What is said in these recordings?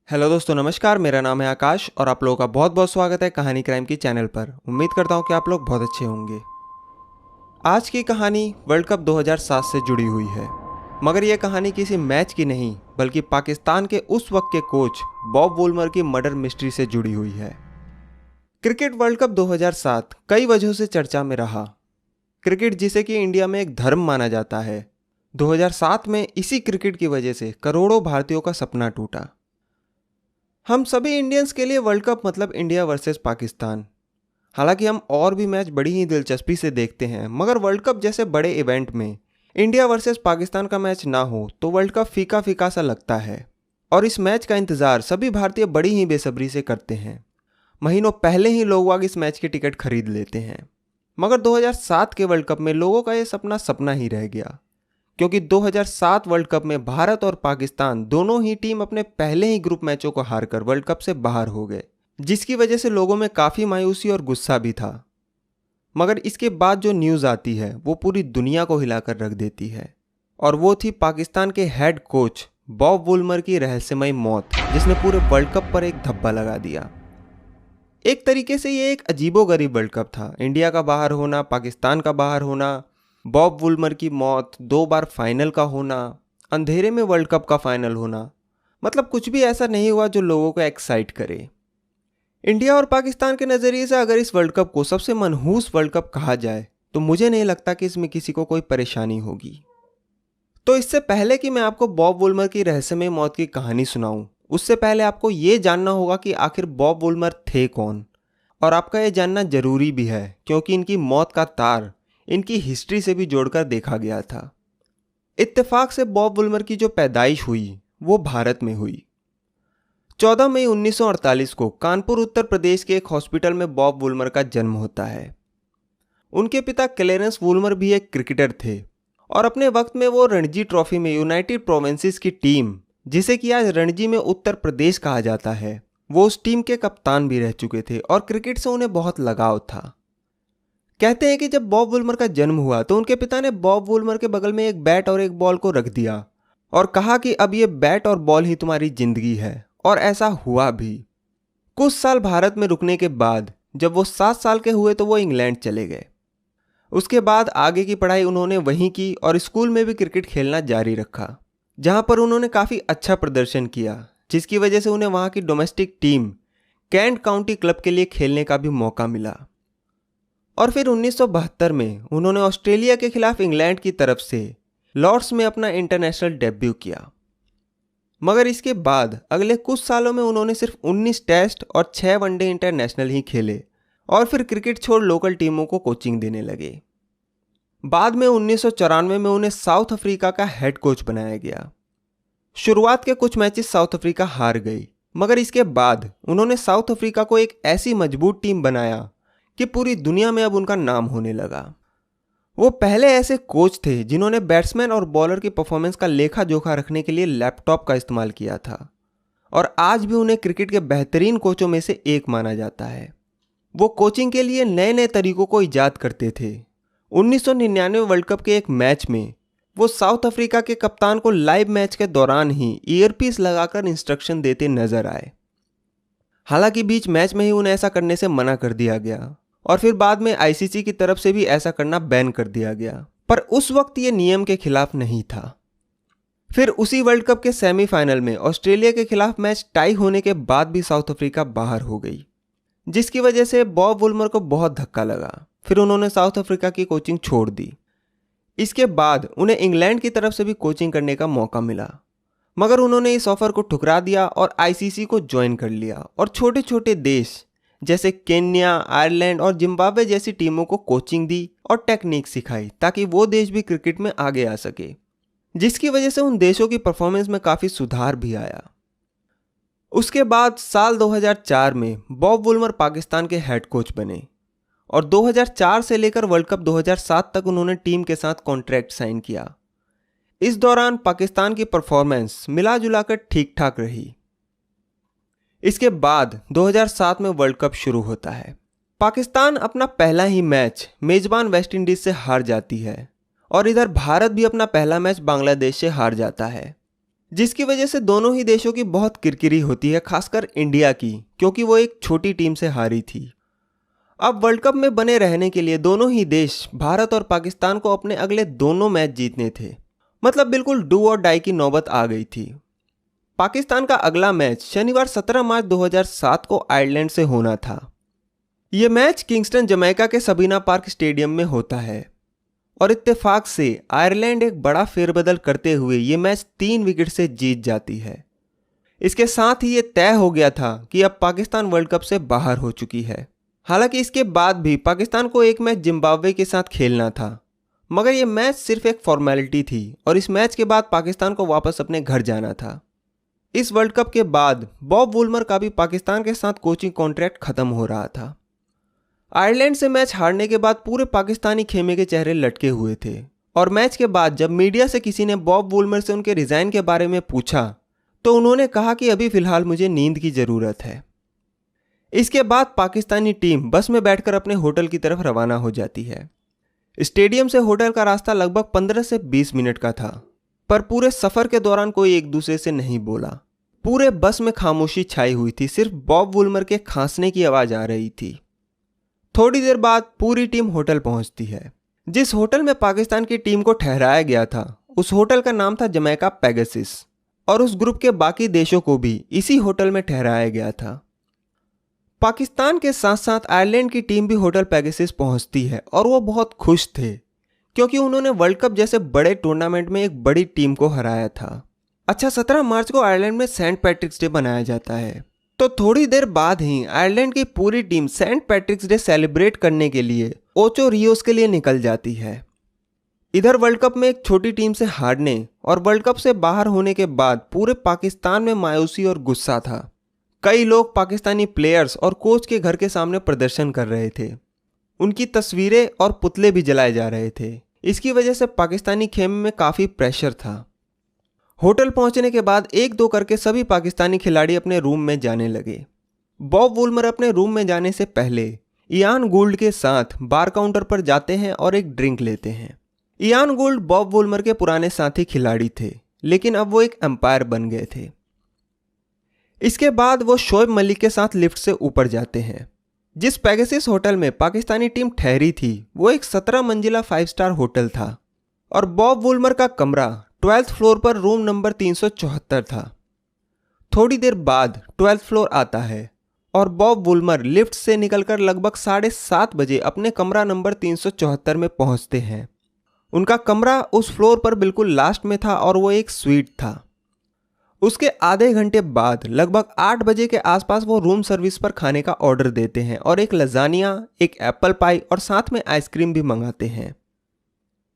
Hello दोस्तों, नमस्कार। मेरा नाम है आकाश और आप लोगों का बहुत बहुत स्वागत है कहानी क्राइम की चैनल पर। उम्मीद करता हूँ कि आप लोग बहुत अच्छे होंगे। आज की कहानी वर्ल्ड कप 2007 से जुड़ी हुई है, मगर यह कहानी किसी मैच की नहीं बल्कि पाकिस्तान के उस वक्त के कोच बॉब वुलमर की मर्डर मिस्ट्री से जुड़ी हुई है। क्रिकेट वर्ल्ड कप 2007 कई वजहों से चर्चा में रहा। क्रिकेट, जिसे कि इंडिया में एक धर्म माना जाता है, 2007 में इसी क्रिकेट की वजह से करोड़ों भारतीयों का सपना टूटा। हम सभी इंडियंस के लिए वर्ल्ड कप मतलब इंडिया वर्सेस पाकिस्तान। हालांकि हम और भी मैच बड़ी ही दिलचस्पी से देखते हैं, मगर वर्ल्ड कप जैसे बड़े इवेंट में इंडिया वर्सेस पाकिस्तान का मैच ना हो तो वर्ल्ड कप फीका फीका सा लगता है। और इस मैच का इंतज़ार सभी भारतीय बड़ी ही बेसब्री से करते हैं। महीनों पहले ही लोग इस मैच की टिकट खरीद लेते हैं। मगर 2007 के वर्ल्ड कप में लोगों का ये सपना सपना ही रह गया, क्योंकि 2007 वर्ल्ड कप में भारत और पाकिस्तान दोनों ही टीम अपने पहले ही ग्रुप मैचों को हारकर वर्ल्ड कप से बाहर हो गए, जिसकी वजह से लोगों में काफ़ी मायूसी और गुस्सा भी था। मगर इसके बाद जो न्यूज़ आती है वो पूरी दुनिया को हिलाकर रख देती है, और वो थी पाकिस्तान के हेड कोच बॉब वुलमर की रहस्यमयी मौत, जिसने पूरे वर्ल्ड कप पर एक धब्बा लगा दिया। एक तरीके से ये एक अजीबोगरीब वर्ल्ड कप था। इंडिया का बाहर होना, पाकिस्तान का बाहर होना, बॉब वुलमर की मौत, 2 बार फाइनल का होना, अंधेरे में वर्ल्ड कप का फाइनल होना, मतलब कुछ भी ऐसा नहीं हुआ जो लोगों को एक्साइट करे। इंडिया और पाकिस्तान के नज़रिए से अगर इस वर्ल्ड कप को सबसे मनहूस वर्ल्ड कप कहा जाए तो मुझे नहीं लगता कि इसमें किसी को कोई परेशानी होगी। तो इससे पहले कि मैं आपको बॉब वुलमर की रहस्यमय मौत की कहानी सुनाऊं, उससे पहले आपको ये जानना होगा कि आखिर बॉब वुलमर थे कौन। और आपका ये जानना जरूरी भी है, क्योंकि इनकी मौत का तार इनकी हिस्ट्री से भी जोड़कर देखा गया था। इत्तेफाक से बॉब वुलमर की जो पैदाइश हुई वो भारत में हुई। 14 मई 1948 को कानपुर उत्तर प्रदेश के एक हॉस्पिटल में बॉब वुलमर का जन्म होता है। उनके पिता क्लेरेंस वुलमर भी एक क्रिकेटर थे, और अपने वक्त में वो रणजी ट्रॉफी में यूनाइटेड प्रोविंसेस की टीम, जिसे कि आज रणजी में उत्तर प्रदेश कहा जाता है, वो उस टीम के कप्तान भी रह चुके थे और क्रिकेट से उन्हें बहुत लगाव था। कहते हैं कि जब बॉब वुलमर का जन्म हुआ तो उनके पिता ने बॉब वुलमर के बगल में एक बैट और एक बॉल को रख दिया और कहा कि अब ये बैट और बॉल ही तुम्हारी जिंदगी है, और ऐसा हुआ भी। कुछ साल भारत में रुकने के बाद जब वो 7 साल के हुए तो वो इंग्लैंड चले गए। उसके बाद आगे की पढ़ाई उन्होंने वहीं की और स्कूल में भी क्रिकेट खेलना जारी रखा, जहां पर उन्होंने काफ़ी अच्छा प्रदर्शन किया, जिसकी वजह से उन्हें वहां की domestic team Kent county club के लिए खेलने का भी मौका मिला। और फिर 1972 में उन्होंने ऑस्ट्रेलिया के खिलाफ इंग्लैंड की तरफ से लॉर्ड्स में अपना इंटरनेशनल डेब्यू किया। मगर इसके बाद अगले कुछ सालों में उन्होंने सिर्फ 19 टेस्ट और 6 वनडे इंटरनेशनल ही खेले, और फिर क्रिकेट छोड़ लोकल टीमों को कोचिंग देने लगे। बाद में 1994 में उन्हें साउथ अफ्रीका का हेड कोच बनाया गया। शुरुआत के कुछ मैचेस साउथ अफ्रीका हार गई, मगर इसके बाद उन्होंने साउथ अफ्रीका को एक ऐसी मजबूत टीम बनाया कि पूरी दुनिया में अब उनका नाम होने लगा। वो पहले ऐसे कोच थे जिन्होंने बैट्समैन और बॉलर की परफॉर्मेंस का लेखा जोखा रखने के लिए लैपटॉप का इस्तेमाल किया था, और आज भी उन्हें क्रिकेट के बेहतरीन कोचों में से एक माना जाता है। वो कोचिंग के लिए नए नए तरीकों को ईजाद करते थे। 1999 वर्ल्ड कप के एक मैच में वो साउथ अफ्रीका के कप्तान को लाइव मैच के दौरान ही ईयरपीस लगाकर इंस्ट्रक्शन देते नजर आए। हालांकि बीच मैच में ही उन्हें ऐसा करने से मना कर दिया गया, और फिर बाद में आईसीसी की तरफ से भी ऐसा करना बैन कर दिया गया, पर उस वक्त ये नियम के खिलाफ नहीं था। फिर उसी वर्ल्ड कप के सेमीफाइनल में ऑस्ट्रेलिया के खिलाफ मैच टाई होने के बाद भी साउथ अफ्रीका बाहर हो गई, जिसकी वजह से बॉब वुलमर को बहुत धक्का लगा। फिर उन्होंने साउथ अफ्रीका की कोचिंग छोड़ दी। इसके बाद उन्हें इंग्लैंड की तरफ से भी कोचिंग करने का मौका मिला, मगर उन्होंने इस ऑफर को ठुकरा दिया और आईसीसी को ज्वाइन कर लिया, और छोटे छोटे देश जैसे केन्या, आयरलैंड और जिम्बाब्वे जैसी टीमों को कोचिंग दी और टेक्निक सिखाई, ताकि वो देश भी क्रिकेट में आगे आ सके, जिसकी वजह से उन देशों की परफॉर्मेंस में काफ़ी सुधार भी आया। उसके बाद साल 2004 में बॉब वुलमर पाकिस्तान के हेड कोच बने, और 2004 से लेकर वर्ल्ड कप 2007 तक उन्होंने टीम के साथ कॉन्ट्रैक्ट साइन किया। इस दौरान पाकिस्तान की परफॉर्मेंस मिला जुलाकर ठीक ठाक रही। इसके बाद 2007 में वर्ल्ड कप शुरू होता है। पाकिस्तान अपना पहला ही मैच मेजबान वेस्टइंडीज से हार जाती है, और इधर भारत भी अपना पहला मैच बांग्लादेश से हार जाता है। जिसकी वजह से दोनों ही देशों की बहुत किरकिरी होती है, खासकर इंडिया की, क्योंकि वो एक छोटी टीम से हारी थी। अब वर्ल्ड कप में बने रहने के लिए दोनों ही देश, भारत और पाकिस्तान को अपने अगले दोनों मैच जीतने थे। मतलब बिल्कुल डू और डाई की नौबत आ गई थी। पाकिस्तान का अगला मैच शनिवार 17 मार्च 2007 को आयरलैंड से होना था। ये मैच किंगस्टन जमैका के सबीना पार्क स्टेडियम में होता है और इत्तेफाक से आयरलैंड एक बड़ा फेरबदल करते हुए ये मैच 3 विकेट से जीत जाती है। इसके साथ ही ये तय हो गया था कि अब पाकिस्तान वर्ल्ड कप से बाहर हो चुकी है। हालांकि इसके बाद भी पाकिस्तान को एक मैच जिम्बाब्वे के साथ खेलना था, मगर यह मैच सिर्फ एक फॉर्मेलिटी थी और इस मैच के बाद पाकिस्तान को वापस अपने घर जाना था। इस वर्ल्ड कप के बाद बॉब वुलमर का भी पाकिस्तान के साथ कोचिंग कॉन्ट्रैक्ट खत्म हो रहा था। आयरलैंड से मैच हारने के बाद पूरे पाकिस्तानी खेमे के चेहरे लटके हुए थे और मैच के बाद जब मीडिया से किसी ने बॉब वुलमर से उनके रिजाइन के बारे में पूछा तो उन्होंने कहा कि अभी फिलहाल मुझे नींद की ज़रूरत है। इसके बाद पाकिस्तानी टीम बस में बैठकर अपने होटल की तरफ रवाना हो जाती है। स्टेडियम से होटल का रास्ता लगभग 15 से 20 मिनट का था, पर पूरे सफ़र के दौरान कोई एक दूसरे से नहीं बोला। पूरे बस में खामोशी छाई हुई थी, सिर्फ बॉब वुलमर के खांसने की आवाज़ आ रही थी। थोड़ी देर बाद पूरी टीम होटल पहुंचती है। जिस होटल में पाकिस्तान की टीम को ठहराया गया था उस होटल का नाम था जमैका पेगासस और उस ग्रुप के बाकी देशों को भी इसी होटल में ठहराया गया था। पाकिस्तान के साथ साथ आयरलैंड की टीम भी होटल पेगासस पहुंचती है और वो बहुत खुश थे क्योंकि उन्होंने वर्ल्ड कप जैसे बड़े टूर्नामेंट में एक बड़ी टीम को हराया था। अच्छा, 17 मार्च को आयरलैंड में सेंट पैट्रिक्स डे मनाया जाता है, तो थोड़ी देर बाद ही आयरलैंड की पूरी team Saint Patrick's Day celebrate करने के लिए ओचो रियोस के लिए निकल जाती है। इधर वर्ल्ड कप में एक छोटी टीम से हारने और वर्ल्ड कप से बाहर होने के बाद पूरे पाकिस्तान में मायूसी और गुस्सा था। कई लोग पाकिस्तानी प्लेयर्स और कोच के घर के सामने प्रदर्शन कर रहे थे। उनकी तस्वीरें और पुतले भी जलाए जा रहे थे। इसकी वजह से पाकिस्तानी खेमे में काफ़ी प्रेशर था। होटल पहुंचने के बाद एक दो करके सभी पाकिस्तानी खिलाड़ी अपने रूम में जाने लगे। बॉब वुलमर अपने रूम में जाने से पहले इयान गोल्ड के साथ बार काउंटर पर जाते हैं और एक ड्रिंक लेते हैं। इयान गोल्ड बॉब वुलमर के पुराने साथी खिलाड़ी थे, लेकिन अब वो एक एम्पायर बन गए थे। इसके बाद वो शोएब मलिक के साथ लिफ्ट से ऊपर जाते हैं। जिस पेगासस होटल में पाकिस्तानी टीम ठहरी थी वो एक 17 मंजिला 5 स्टार होटल था और बॉब वुलमर का कमरा 12th फ्लोर पर रूम नंबर 374 था। थोड़ी देर बाद 12th फ्लोर आता है और बॉब वुलमर लिफ्ट से निकलकर लगभग 7:30 बजे अपने कमरा नंबर 374 में पहुंचते हैं। उनका कमरा उस फ्लोर पर बिल्कुल लास्ट में था और वो एक स्वीट था। उसके आधे घंटे बाद लगभग 8 बजे के आसपास वो रूम सर्विस पर खाने का ऑर्डर देते हैं और एक लजानिया, एक एप्पल पाई और साथ में आइसक्रीम भी मंगाते हैं।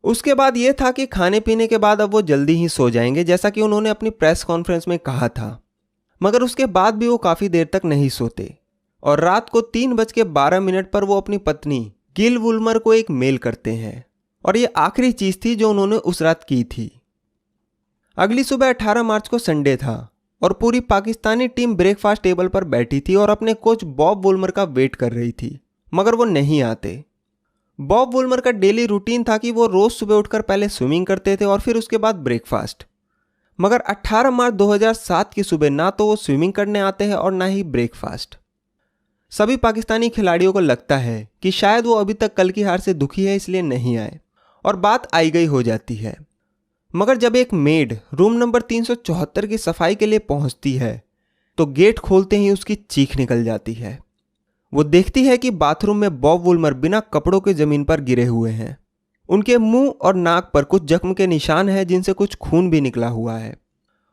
उसके बाद ये था कि खाने पीने के बाद अब वो जल्दी ही सो जाएंगे, जैसा कि उन्होंने अपनी प्रेस कॉन्फ्रेंस में कहा था। मगर उसके बाद भी वो काफ़ी देर तक नहीं सोते और रात को 3:12 पर वो अपनी पत्नी गिल वुलमर को एक मेल करते हैं और ये आखिरी चीज़ थी जो उन्होंने उस रात की थी। अगली सुबह 18 मार्च को संडे था और पूरी पाकिस्तानी टीम ब्रेकफास्ट टेबल पर बैठी थी और अपने कोच बॉब वुलमर का वेट कर रही थी, मगर वो नहीं आते। बॉब वुलमर का डेली रूटीन था कि वो रोज़ सुबह उठकर पहले स्विमिंग करते थे और फिर उसके बाद ब्रेकफास्ट। मगर 18 मार्च 2007 की सुबह ना तो वो स्विमिंग करने आते हैं और ना ही ब्रेकफास्ट। सभी पाकिस्तानी खिलाड़ियों को लगता है कि शायद वो अभी तक कल की हार से दुखी है, इसलिए नहीं आए और बात आई गई हो जाती है। मगर जब एक मेड रूम नंबर 374 की सफाई के लिए पहुंचती है तो गेट खोलते ही उसकी चीख निकल जाती है। वो देखती है कि बाथरूम में बॉब वुलमर बिना कपड़ों के ज़मीन पर गिरे हुए हैं। उनके मुंह और नाक पर कुछ जख्म के निशान हैं जिनसे कुछ खून भी निकला हुआ है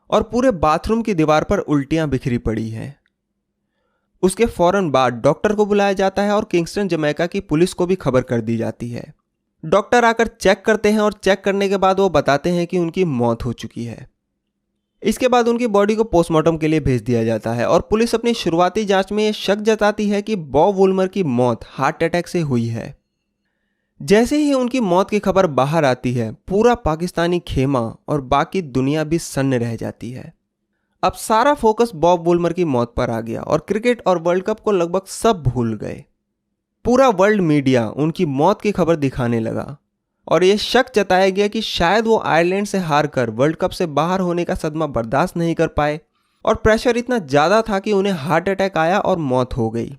और पूरे बाथरूम की दीवार पर उल्टियां बिखरी पड़ी हैं। उसके फौरन बाद डॉक्टर को बुलाया जाता है और किंगस्टन जमैका की पुलिस को भी खबर कर दी जाती है। डॉक्टर आकर चेक करते हैं और चेक करने के बाद वो बताते हैं कि उनकी मौत हो चुकी है। इसके बाद उनकी बॉडी को पोस्टमार्टम के लिए भेज दिया जाता है और पुलिस अपनी शुरुआती जांच में ये शक जताती है कि बॉब वुलमर की मौत हार्ट अटैक से हुई है। जैसे ही उनकी मौत की खबर बाहर आती है पूरा पाकिस्तानी खेमा और बाकी दुनिया भी सन्न रह जाती है। अब सारा फोकस बॉब वुलमर की मौत पर आ गया और क्रिकेट और वर्ल्ड कप को लगभग सब भूल गए। पूरा वर्ल्ड मीडिया उनकी मौत की खबर दिखाने लगा और ये शक जताया गया कि शायद वो आयरलैंड से हारकर वर्ल्ड कप से बाहर होने का सदमा बर्दाश्त नहीं कर पाए और प्रेशर इतना ज़्यादा था कि उन्हें हार्ट अटैक आया और मौत हो गई।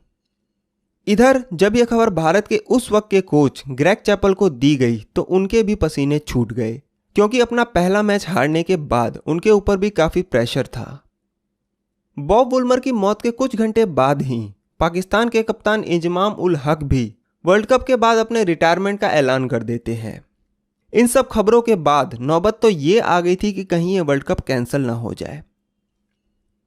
इधर जब यह खबर भारत के उस वक्त के कोच ग्रेग चैपल को दी गई तो उनके भी पसीने छूट गए, क्योंकि अपना पहला मैच हारने के बाद उनके ऊपर भी काफ़ी प्रेशर था। बॉब वुल्मर की मौत के कुछ घंटे बाद ही पाकिस्तान के कप्तान इंजमाम उल हक भी वर्ल्ड कप के बाद अपने रिटायरमेंट का ऐलान कर देते हैं। इन सब खबरों के बाद नौबत तो ये आ गई थी कि कहीं ये वर्ल्ड कप कैंसिल ना हो जाए।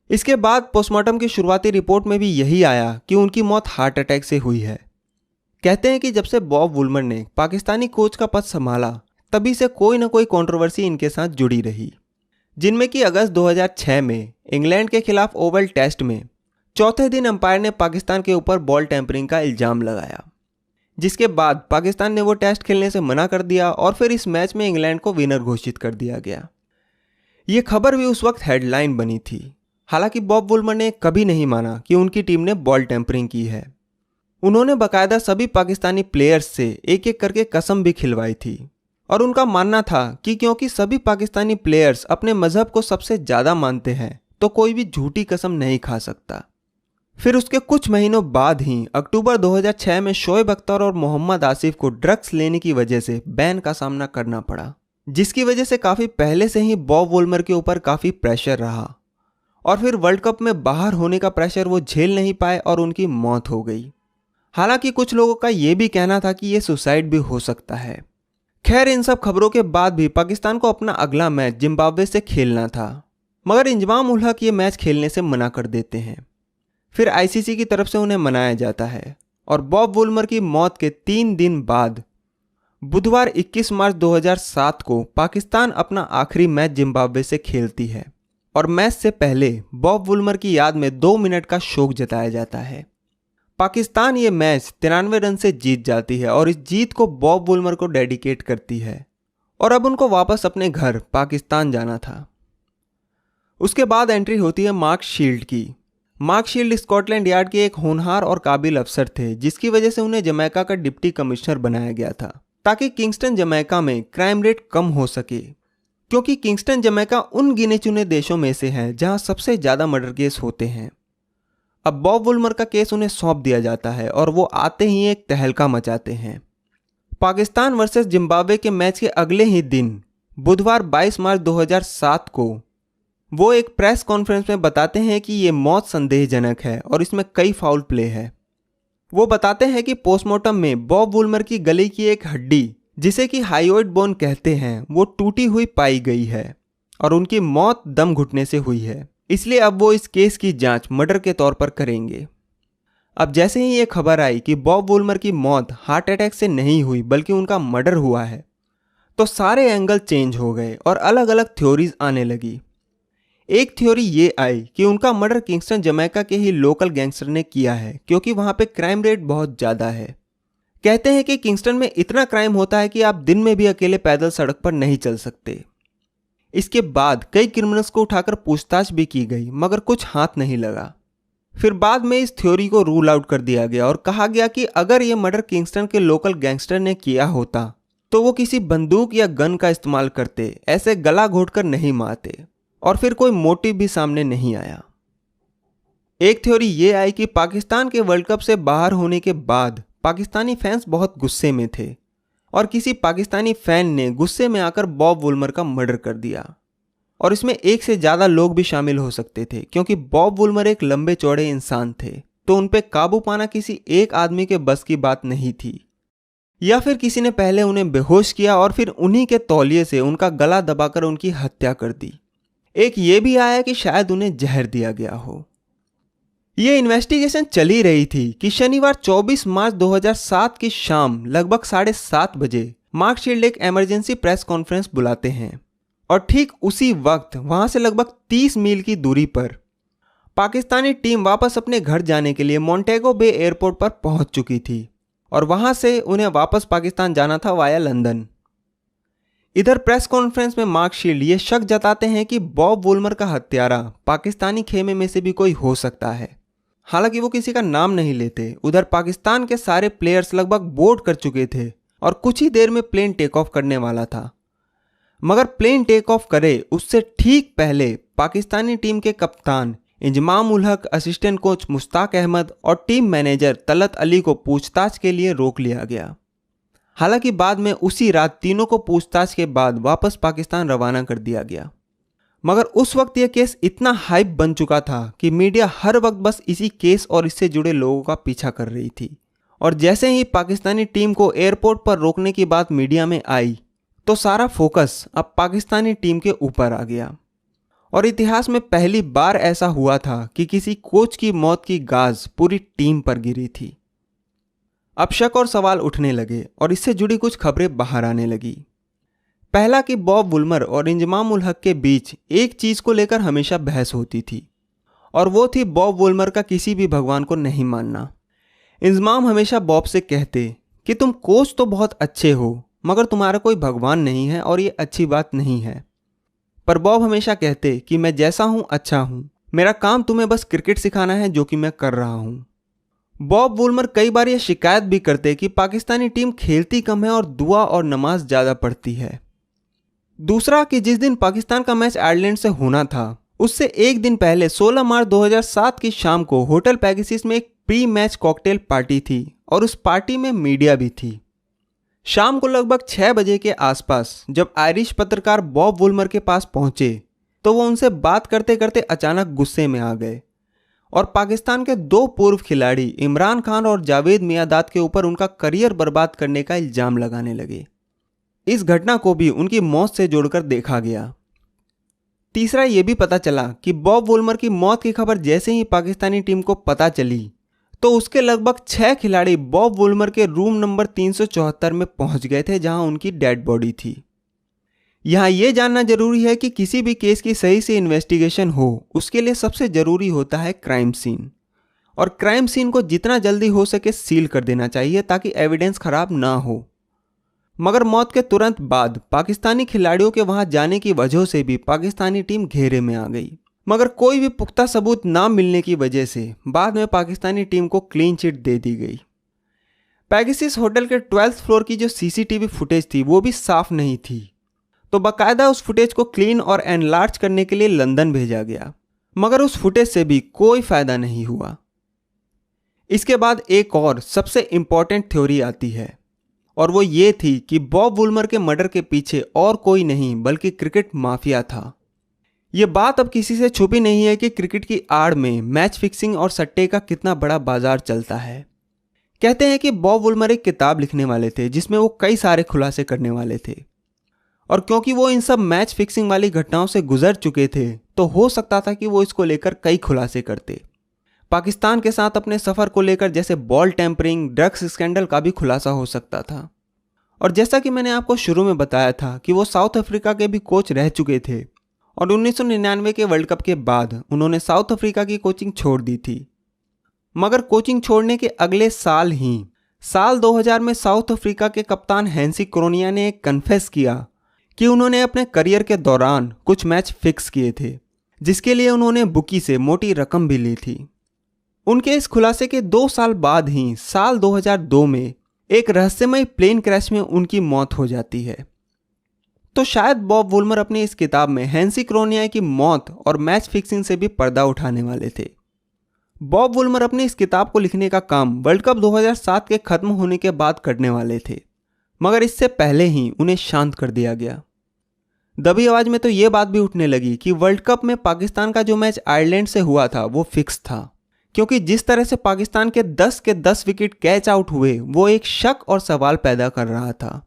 इसके बाद पोस्टमार्टम की शुरुआती रिपोर्ट में भी यही आया कि उनकी मौत हार्ट अटैक से हुई है। कहते हैं कि जब से बॉब वुल्मर ने पाकिस्तानी कोच का पद संभाला तभी से कोई ना कोई कंट्रोवर्सी इनके साथ जुड़ी रही, जिनमें कि अगस्त 2006 में इंग्लैंड के खिलाफ ओवल टेस्ट में चौथे दिन अंपायर ने पाकिस्तान के ऊपर बॉल टेम्परिंग का इल्ज़ाम लगाया, जिसके बाद पाकिस्तान ने वो टेस्ट खेलने से मना कर दिया और फिर इस मैच में इंग्लैंड को विनर घोषित कर दिया गया। ये खबर भी उस वक्त हेडलाइन बनी थी। हालांकि बॉब वुल्मर ने कभी नहीं माना कि उनकी टीम ने बॉल टेम्परिंग की है। उन्होंने बाकायदा सभी पाकिस्तानी प्लेयर्स से एक एक करके कसम भी खिलवाई थी और उनका मानना था कि क्योंकि सभी पाकिस्तानी प्लेयर्स अपने मजहब को सबसे ज़्यादा मानते हैं तो कोई भी झूठी कसम नहीं खा सकता। फिर उसके कुछ महीनों बाद ही अक्टूबर 2006 में शोएब अख्तर और मोहम्मद आसिफ को ड्रग्स लेने की वजह से बैन का सामना करना पड़ा, जिसकी वजह से काफ़ी पहले से ही बॉब वुल्मर के ऊपर काफ़ी प्रेशर रहा और फिर वर्ल्ड कप में बाहर होने का प्रेशर वो झेल नहीं पाए और उनकी मौत हो गई। हालांकि कुछ लोगों का ये भी कहना था कि ये सुसाइड भी हो सकता है। खैर, इन सब खबरों के बाद भी पाकिस्तान को अपना अगला मैच जिम्बाब्वे से खेलना था, मगर इंजमाम उल हक ये मैच खेलने से मना कर देते हैं। फिर आईसीसी की तरफ से उन्हें मनाया जाता है और बॉब वुल्मर की मौत के 3 दिन बाद बुधवार 21 मार्च 2007 को पाकिस्तान अपना आखिरी मैच जिम्बाब्वे से खेलती है और मैच से पहले बॉब वुल्मर की याद में 2 मिनट का शोक जताया जाता है। पाकिस्तान ये मैच 93 रन से जीत जाती है और इस जीत को बॉब वुल्मर को डेडिकेट करती है और अब उनको वापस अपने घर पाकिस्तान जाना था। उसके बाद एंट्री होती है मार्क शील्ड की। मार्क शील्ड स्कॉटलैंड यार्ड के एक होनहार और काबिल अफसर थे, जिसकी वजह से उन्हें जमैका का डिप्टी कमिश्नर बनाया गया था ताकि किंगस्टन जमैका में क्राइम रेट कम हो सके, क्योंकि किंगस्टन जमैका उन गिने चुने देशों में से है जहां सबसे ज़्यादा मर्डर केस होते हैं। अब बॉब वुल्मर का केस उन्हें सौंप दिया जाता है और वो आते ही एक तहलका मचाते हैं। पाकिस्तान वर्सेस जिम्बाब्वे के मैच के अगले ही दिन बुधवार 22 मार्च 2007 को वो एक प्रेस कॉन्फ्रेंस में बताते हैं कि ये मौत संदेहजनक है और इसमें कई फाउल प्ले है। वो बताते हैं कि पोस्टमार्टम में बॉब वुल्मर की गले की एक हड्डी, जिसे कि हाइयोइड बोन कहते हैं, वो टूटी हुई पाई गई है और उनकी मौत दम घुटने से हुई है। इसलिए अब वो इस केस की जांच मर्डर के तौर पर करेंगे। अब जैसे ही ये खबर आई कि बॉब वुल्मर की मौत हार्ट अटैक से नहीं हुई बल्कि उनका मर्डर हुआ है, तो सारे एंगल चेंज हो गए और अलग अलग थ्योरीज आने लगी। एक थ्योरी ये आई कि उनका मर्डर किंगस्टन जमैका के ही लोकल गैंगस्टर ने किया है, क्योंकि वहाँ पे क्राइम रेट बहुत ज़्यादा है। कहते हैं कि किंगस्टन में इतना क्राइम होता है कि आप दिन में भी अकेले पैदल सड़क पर नहीं चल सकते। इसके बाद कई क्रिमिनल्स को उठाकर पूछताछ भी की गई, मगर कुछ हाथ नहीं लगा। फिर बाद में इस थ्योरी को रूल आउट कर दिया गया और कहा गया कि अगर ये मर्डर किंगस्टन के लोकल गैंगस्टर ने किया होता तो वो किसी बंदूक या गन का इस्तेमाल करते, ऐसे गला घोटकर नहीं मारते, और फिर कोई मोटिव भी सामने नहीं आया। एक थ्योरी ये आई कि पाकिस्तान के वर्ल्ड कप से बाहर होने के बाद पाकिस्तानी फैंस बहुत गुस्से में थे और किसी पाकिस्तानी फैन ने गुस्से में आकर बॉब वुल्मर का मर्डर कर दिया, और इसमें एक से ज़्यादा लोग भी शामिल हो सकते थे, क्योंकि बॉब वुल्मर एक लंबे चौड़े इंसान थे, तो उन पे काबू पाना किसी एक आदमी के बस की बात नहीं थी। या फिर किसी ने पहले उन्हें बेहोश किया और फिर उन्हीं के तौलिए से उनका गला दबाकर उनकी हत्या कर दी। एक ये भी आया कि शायद उन्हें जहर दिया गया हो। ये इन्वेस्टिगेशन चली रही थी कि शनिवार 24 मार्च 2007 की शाम लगभग 7:30 बजे मार्क शील्ड एक इमरजेंसी प्रेस कॉन्फ्रेंस बुलाते हैं, और ठीक उसी वक्त वहां से लगभग 30 मील की दूरी पर पाकिस्तानी टीम वापस अपने घर जाने के लिए मोंटेगो बे एयरपोर्ट पर पहुंच चुकी थी और वहां से उन्हें वापस पाकिस्तान जाना था वाया लंदन। इधर प्रेस कॉन्फ्रेंस में मार्क शील्ड ये शक जताते हैं कि बॉब वुल्मर का हत्यारा पाकिस्तानी खेमे में से भी कोई हो सकता है। हालांकि वो किसी का नाम नहीं लेते। उधर पाकिस्तान के सारे प्लेयर्स लगभग बोर्ड कर चुके थे और कुछ ही देर में प्लेन टेक ऑफ करने वाला था। मगर प्लेन टेक ऑफ करे उससे ठीक पहले पाकिस्तानी टीम के कप्तान इंजमाम उल हक, असिस्टेंट कोच मुश्ताक अहमद और टीम मैनेजर तलत अली को पूछताछ के लिए रोक लिया गया। हालांकि बाद में उसी रात तीनों को पूछताछ के बाद वापस पाकिस्तान रवाना कर दिया गया। मगर उस वक्त यह केस इतना हाइप बन चुका था कि मीडिया हर वक्त बस इसी केस और इससे जुड़े लोगों का पीछा कर रही थी। और जैसे ही पाकिस्तानी टीम को एयरपोर्ट पर रोकने की बात मीडिया में आई तो सारा फोकस अब पाकिस्तानी टीम के ऊपर आ गया। और इतिहास में पहली बार ऐसा हुआ था कि किसी कोच की मौत की गाज पूरी टीम पर गिरी थी। अब शक और सवाल उठने लगे और इससे जुड़ी कुछ खबरें बाहर आने लगी। पहला कि बॉब वुल्मर और इंजमाम उल हक के बीच एक चीज को लेकर हमेशा बहस होती थी और वो थी बॉब वुल्मर का किसी भी भगवान को नहीं मानना। इंजमाम हमेशा बॉब से कहते कि तुम कोच तो बहुत अच्छे हो मगर तुम्हारा कोई भगवान नहीं है और ये अच्छी बात नहीं है। पर बॉब हमेशा कहते कि मैं जैसा हूं अच्छा हूं, मेरा काम तुम्हें बस क्रिकेट सिखाना है जो कि मैं कर रहा हूं। बॉब वुल्मर कई बार यह शिकायत भी करते कि पाकिस्तानी टीम खेलती कम है और दुआ और नमाज ज़्यादा पढ़ती है। दूसरा कि जिस दिन पाकिस्तान का मैच आयरलैंड से होना था उससे एक दिन पहले 16 मार्च 2007 की शाम को होटल पेगासस में एक प्री मैच कॉकटेल पार्टी थी और उस पार्टी में मीडिया भी थी। शाम को लगभग 6 बजे के आसपास जब आयरिश पत्रकार बॉब वुल्मर के पास पहुंचे तो वो उनसे बात करते करते अचानक गुस्से में आ गए और पाकिस्तान के 2 पूर्व खिलाड़ी इमरान खान और जावेद मियादाद के ऊपर उनका करियर बर्बाद करने का इल्जाम लगाने लगे। इस घटना को भी उनकी मौत से जोड़कर देखा गया। तीसरा ये भी पता चला कि बॉब वुल्मर की मौत की खबर जैसे ही पाकिस्तानी टीम को पता चली तो उसके लगभग 6 खिलाड़ी बॉब वुल्मर के रूम नंबर 374 में पहुंच गए थे जहां उनकी डेड बॉडी थी। यहां यह जानना जरूरी है कि किसी भी केस की सही से इन्वेस्टिगेशन हो उसके लिए सबसे जरूरी होता है क्राइम सीन, और क्राइम सीन को जितना जल्दी हो सके सील कर देना चाहिए ताकि एविडेंस खराब ना हो। मगर मौत के तुरंत बाद पाकिस्तानी खिलाड़ियों के वहां जाने की वजह से भी पाकिस्तानी टीम घेरे में आ गई, मगर कोई भी पुख्ता सबूत ना मिलने की वजह से बाद में पाकिस्तानी टीम को क्लीन चिट दे दी गई। पेगासस होटल के 12th फ्लोर की जो सीसीटीवी फुटेज थी वो भी साफ नहीं थी, तो बाकायदा उस फुटेज को क्लीन और एनलार्ज करने के लिए लंदन भेजा गया, मगर उस फुटेज से भी कोई फायदा नहीं हुआ। इसके बाद एक और सबसे इंपॉर्टेंट थ्योरी आती है और वो ये थी कि बॉब वुल्मर के मर्डर के पीछे और कोई नहीं बल्कि क्रिकेट माफिया था। ये बात अब किसी से छुपी नहीं है कि क्रिकेट की आड़ में मैच फिक्सिंग और सट्टे का कितना बड़ा बाजार चलता है। कहते हैं कि बॉब वुल्मर एक किताब लिखने वाले थे जिसमें वो कई सारे खुलासे करने वाले थे, और क्योंकि वो इन सब मैच फिक्सिंग वाली घटनाओं से गुजर चुके थे तो हो सकता था कि वो इसको लेकर कई खुलासे करते। पाकिस्तान के साथ अपने सफ़र को लेकर जैसे बॉल टेम्परिंग, ड्रग्स स्कैंडल का भी खुलासा हो सकता था। और जैसा कि मैंने आपको शुरू में बताया था कि वो साउथ अफ्रीका के भी कोच रह चुके थे और 1999 के वर्ल्ड कप के बाद उन्होंने साउथ अफ्रीका की कोचिंग छोड़ दी थी। मगर कोचिंग छोड़ने के अगले साल ही साल 2000 में साउथ अफ्रीका के कप्तान हैंसी क्रोनिया ने कन्फेस किया कि उन्होंने अपने करियर के दौरान कुछ मैच फिक्स किए थे जिसके लिए उन्होंने बुकी से मोटी रकम भी ली थी। उनके इस खुलासे के 2 साल बाद ही साल 2002 में एक रहस्यमय प्लेन क्रैश में उनकी मौत हो जाती है। तो शायद बॉब वुल्मर अपनी इस किताब में हैंसी क्रोनिया की मौत और मैच फिक्सिंग से भी पर्दा उठाने वाले थे। बॉब वुल्मर अपनी इस किताब को लिखने का काम वर्ल्ड कप 2007 के खत्म होने के बाद करने वाले थे, मगर इससे पहले ही उन्हें शांत कर दिया गया। दबी आवाज में तो ये बात भी उठने लगी कि वर्ल्ड कप में पाकिस्तान का जो मैच आयरलैंड से हुआ था वो फिक्स था, क्योंकि जिस तरह से पाकिस्तान के 10 विकेट कैच आउट हुए वो एक शक और सवाल पैदा कर रहा था।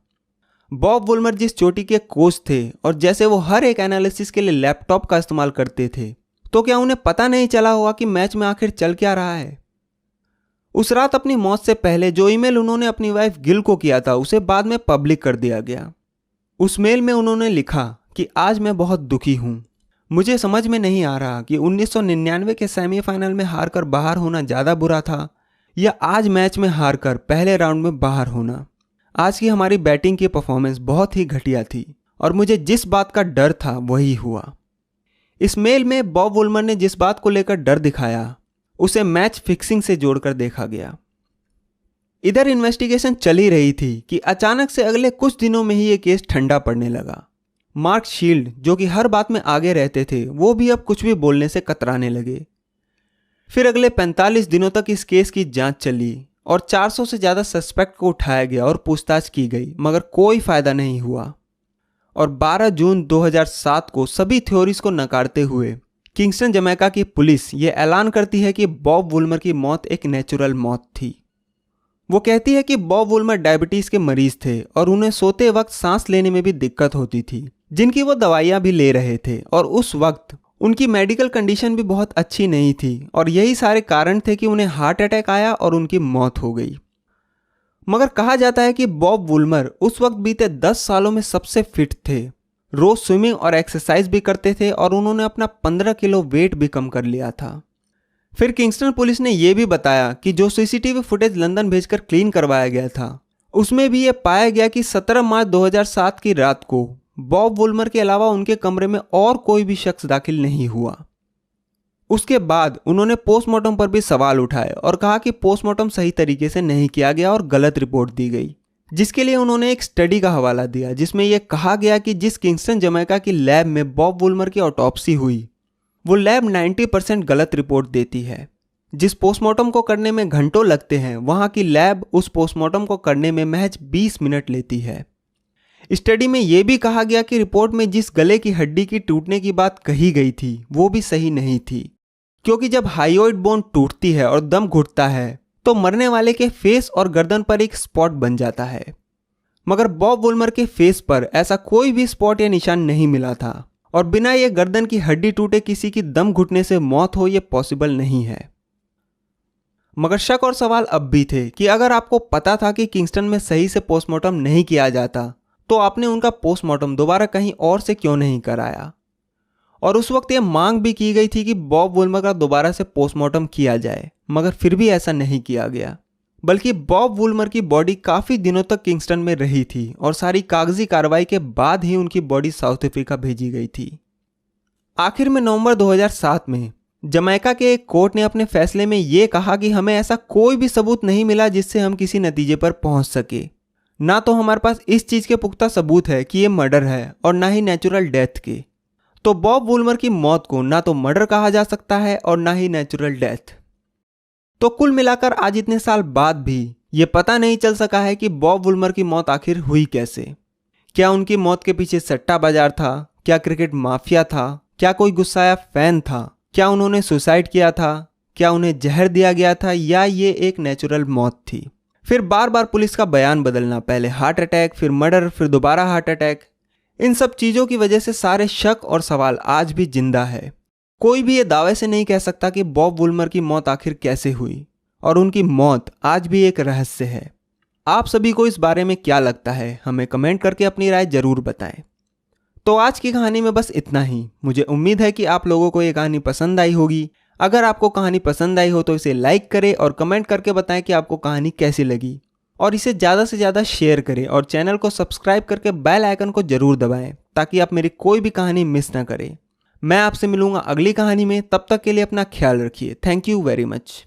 बॉब वुल्मर जिस चोटी के कोच थे और जैसे वो हर एक एनालिसिस के लिए लैपटॉप का इस्तेमाल करते थे, तो क्या उन्हें पता नहीं चला होगा कि मैच में आखिर चल क्या रहा है। उस रात अपनी मौत से पहले जो ईमेल उन्होंने अपनी वाइफ गिल को किया था उसे बाद में पब्लिक कर दिया गया। उस मेल में उन्होंने लिखा कि आज मैं बहुत दुखी हूँ, मुझे समझ में नहीं आ रहा कि 1999 के सेमीफाइनल में हारकर बाहर होना ज़्यादा बुरा था या आज मैच में हारकर पहले राउंड में बाहर होना। आज की हमारी बैटिंग की परफॉर्मेंस बहुत ही घटिया थी और मुझे जिस बात का डर था वही हुआ। इस मेल में बॉब वुल्मर ने जिस बात को लेकर डर दिखाया उसे मैच फिक्सिंग से जोड़कर देखा गया। इधर इन्वेस्टिगेशन चल ही रही थी कि अचानक से अगले कुछ दिनों में ही ये केस ठंडा पड़ने लगा। मार्क शील्ड, जो कि हर बात में आगे रहते थे, वो भी अब कुछ भी बोलने से कतराने लगे। फिर अगले 45 दिनों तक इस केस की जांच चली और 400 से ज़्यादा सस्पेक्ट को उठाया गया और पूछताछ की गई, मगर कोई फायदा नहीं हुआ। और 12 जून 2007 को सभी थ्योरीज को नकारते हुए किंगस्टन जमैका की पुलिस ये ऐलान करती है कि बॉब वुल्मर की मौत एक नेचुरल मौत थी। वो कहती है कि बॉब वुल्मर डायबिटीज़ के मरीज थे और उन्हें सोते वक्त सांस लेने में भी दिक्कत होती थी, जिनकी वो दवाइयाँ भी ले रहे थे, और उस वक्त उनकी मेडिकल कंडीशन भी बहुत अच्छी नहीं थी, और यही सारे कारण थे कि उन्हें हार्ट अटैक आया और उनकी मौत हो गई। मगर कहा जाता है कि बॉब वुल्मर उस वक्त बीते 10 सालों में सबसे फिट थे, रोज स्विमिंग और एक्सरसाइज भी करते थे, और उन्होंने अपना 15 किलो वेट भी कम कर लिया था। फिर किंगस्टन पुलिस ने यह भी बताया कि जो सीसीटीवी फुटेज लंदन भेजकर क्लीन करवाया गया था, उसमें भी यह पाया गया कि 17 मार्च 2007 की रात को बॉब वुल्मर के अलावा उनके कमरे में और कोई भी शख्स दाखिल नहीं हुआ। उसके बाद उन्होंने पोस्टमार्टम पर भी सवाल उठाए और कहा कि पोस्टमार्टम सही तरीके से नहीं किया गया और गलत रिपोर्ट दी गई, जिसके लिए उन्होंने एक स्टडी का हवाला दिया, जिसमें यह कहा गया कि जिस किंगस्टन जमैका की लैब में बॉब वुल्मर की ऑटोप्सी हुई, वो लैब 90% गलत रिपोर्ट देती है। जिस पोस्टमार्टम को करने में घंटों लगते हैं, वहाँ की लैब उस पोस्टमार्टम को करने में महज 20 मिनट लेती है। स्टडी में यह भी कहा गया कि रिपोर्ट में जिस गले की हड्डी की टूटने की बात कही गई थी, वो भी सही नहीं थी, क्योंकि जब हाइयोइड बोन टूटती है और दम घुटता है तो मरने वाले के फेस और गर्दन पर एक स्पॉट बन जाता है। मगर बॉब वुल्मर के फेस पर ऐसा कोई भी स्पॉट या निशान नहीं मिला था, और बिना ये गर्दन की हड्डी टूटे किसी की दम घुटने से मौत हो, ये पॉसिबल नहीं है। मगर शक और सवाल अब भी थे कि अगर आपको पता था कि किंगस्टन में सही से पोस्टमार्टम नहीं किया जाता, तो आपने उनका पोस्टमार्टम दोबारा कहीं और से क्यों नहीं कराया। और उस वक्त यह मांग भी की गई थी कि बॉब वुल्मर का दोबारा से पोस्टमार्टम किया जाए, मगर फिर भी ऐसा नहीं किया गया। बल्कि बॉब वुल्मर की बॉडी काफ़ी दिनों तक किंगस्टन में रही थी और सारी कागजी कार्रवाई के बाद ही उनकी बॉडी साउथ अफ्रीका भेजी गई थी। आखिर में नवंबर 2007 में जमैका के एक कोर्ट ने अपने फैसले में ये कहा कि हमें ऐसा कोई भी सबूत नहीं मिला जिससे हम किसी नतीजे पर पहुंच सके। ना तो हमारे पास इस चीज़ के पुख्ता सबूत है कि ये मर्डर है और ना ही नेचुरल डेथ के। तो बॉब वुल्मर की मौत को ना तो मर्डर कहा जा सकता है और ना ही नेचुरल डेथ। तो कुल मिलाकर आज इतने साल बाद भी ये पता नहीं चल सका है कि बॉब वुल्मर की मौत आखिर हुई कैसे। क्या उनकी मौत के पीछे सट्टा बाजार था? क्या क्रिकेट माफिया था? क्या कोई गुस्साया फैन था? क्या उन्होंने सुसाइड किया था? क्या उन्हें जहर दिया गया था? या ये एक नेचुरल मौत थी? फिर बार बार पुलिस का बयान बदलना, पहले हार्ट अटैक, फिर मर्डर, फिर दोबारा हार्ट अटैक, इन सब चीज़ों की वजह से सारे शक और सवाल आज भी जिंदा है। कोई भी ये दावे से नहीं कह सकता कि बॉब वुल्मर की मौत आखिर कैसे हुई, और उनकी मौत आज भी एक रहस्य है। आप सभी को इस बारे में क्या लगता है, हमें कमेंट करके अपनी राय जरूर बताएं। तो आज की कहानी में बस इतना ही। मुझे उम्मीद है कि आप लोगों को ये कहानी पसंद आई होगी। अगर आपको कहानी पसंद आई हो तो इसे लाइक करें और कमेंट करके बताएं कि आपको कहानी कैसी लगी, और इसे ज़्यादा से ज़्यादा शेयर करें और चैनल को सब्सक्राइब करके बेल आइकन को जरूर दबाएं ताकि आप मेरी कोई भी कहानी मिस ना करें। मैं आपसे मिलूंगा अगली कहानी में, तब तक के लिए अपना ख्याल रखिए। Thank you very much.